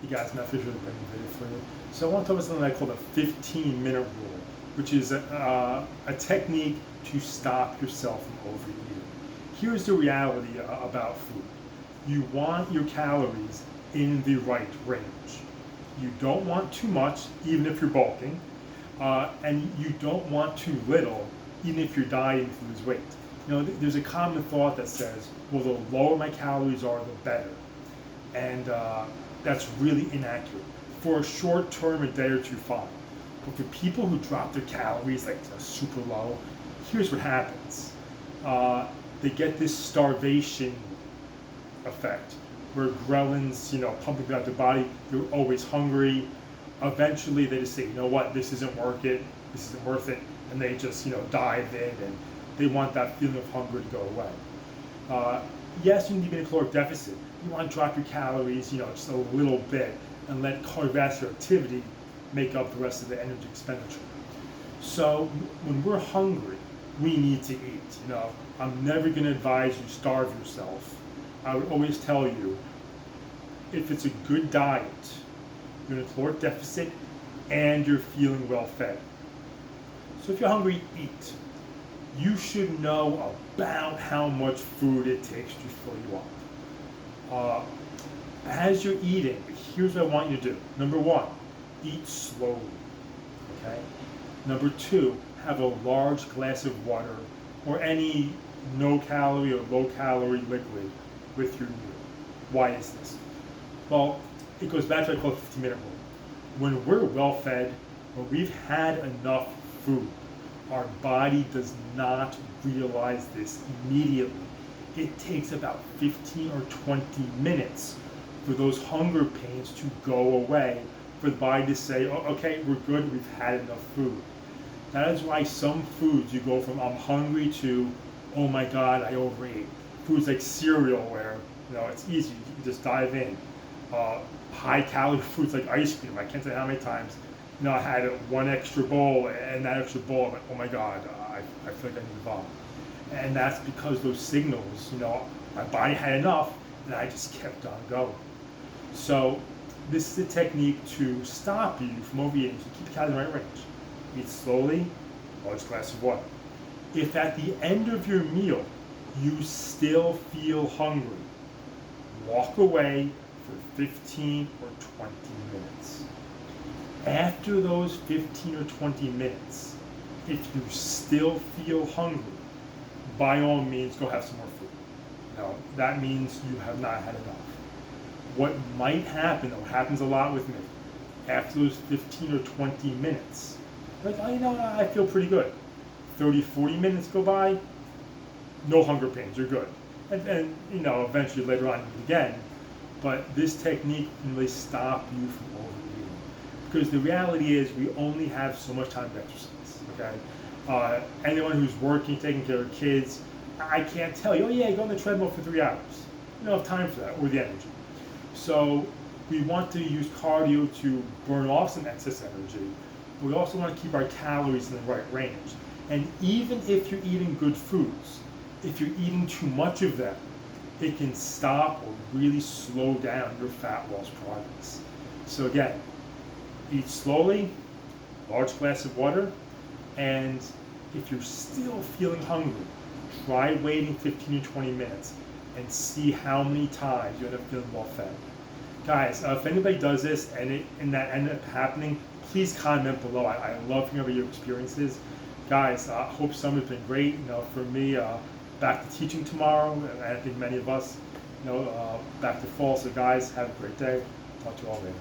You guys, my fish really bring a video for you. So I want to talk about something I call the 15-minute rule, which is a technique to stop yourself from overeating. Here's the reality about food. You want your calories in the right range. You don't want too much, even if you're bulking, and you don't want too little, even if you're dieting to lose weight. You know, there's a common thought that says, well, the lower my calories are, the better. And that's really inaccurate. For a short term, a day or two, fine. But for people who drop their calories like super low, here's what happens. They get this starvation effect where ghrelins, pumping throughout their body. They're always hungry. Eventually, they just say, you know what, this isn't worth it. This isn't worth it, and they just, dive in, and they want that feeling of hunger to go away. Yes, you need to be in a caloric deficit. You want to drop your calories, just a little bit, and let cardiovascular activity make up the rest of the energy expenditure. So when we're hungry, we need to eat. I'm never going to advise you starve yourself. I would always tell you, if it's a good diet, you're in a caloric deficit, and you're feeling well fed. So if you're hungry, eat. You should know about how much food it takes to fill you up. As you're eating, here's what I want you to do. Number one, eat slowly. Okay. Number two, have a large glass of water or any no-calorie or low-calorie liquid with your meal. Why is this? Well, it goes back to what I call the 15-minute rule. When we're well-fed, when we've had enough food, our body does not realize this immediately. It takes about 15 or 20 minutes for those hunger pains to go away, for the body to say, oh, okay, we're good, we've had enough food. That is why some foods you go from I'm hungry to, oh my God, I overate. Foods like cereal where, it's easy, you just dive in. High calorie foods like ice cream, I can't tell you how many times, I had one extra bowl, and that extra bowl, I'm like, oh my God, I feel like I need to vomit. And that's because those signals, my body had enough, and I just kept on going. So this is a technique to stop you from overeating, to keep the calories in the right range. Eat slowly, large glass of water. If at the end of your meal, you still feel hungry, walk away for 15 or 20 minutes. After those 15 or 20 minutes, if you still feel hungry, by all means, go have some more food. That means you have not had enough. What might happen, what happens a lot with me, after those 15 or 20 minutes, like, I feel pretty good. 30, 40 minutes go by, no hunger pains, you're good. And eventually later on you eat again, but this technique can really stop you from overeating. Because the reality is we only have so much time to exercise, okay? Anyone who's working, taking care of kids, I can't tell you, oh yeah, go on the treadmill for 3 hours. You don't have time for that, or the energy. So we want to use cardio to burn off some excess energy, but we also want to keep our calories in the right range. And even if you're eating good foods, if you're eating too much of them, it can stop or really slow down your fat loss progress. So again, eat slowly, large glass of water, and if you're still feeling hungry, try waiting 15 or 20 minutes and see how many times you end up feeling well fed. Guys, if anybody does this and that ended up happening, please comment below. I love hearing about your experiences. Guys, I hope summer's been great. For me, back to teaching tomorrow, and I think many of us, back to fall. So guys, have a great day. Talk to you all later.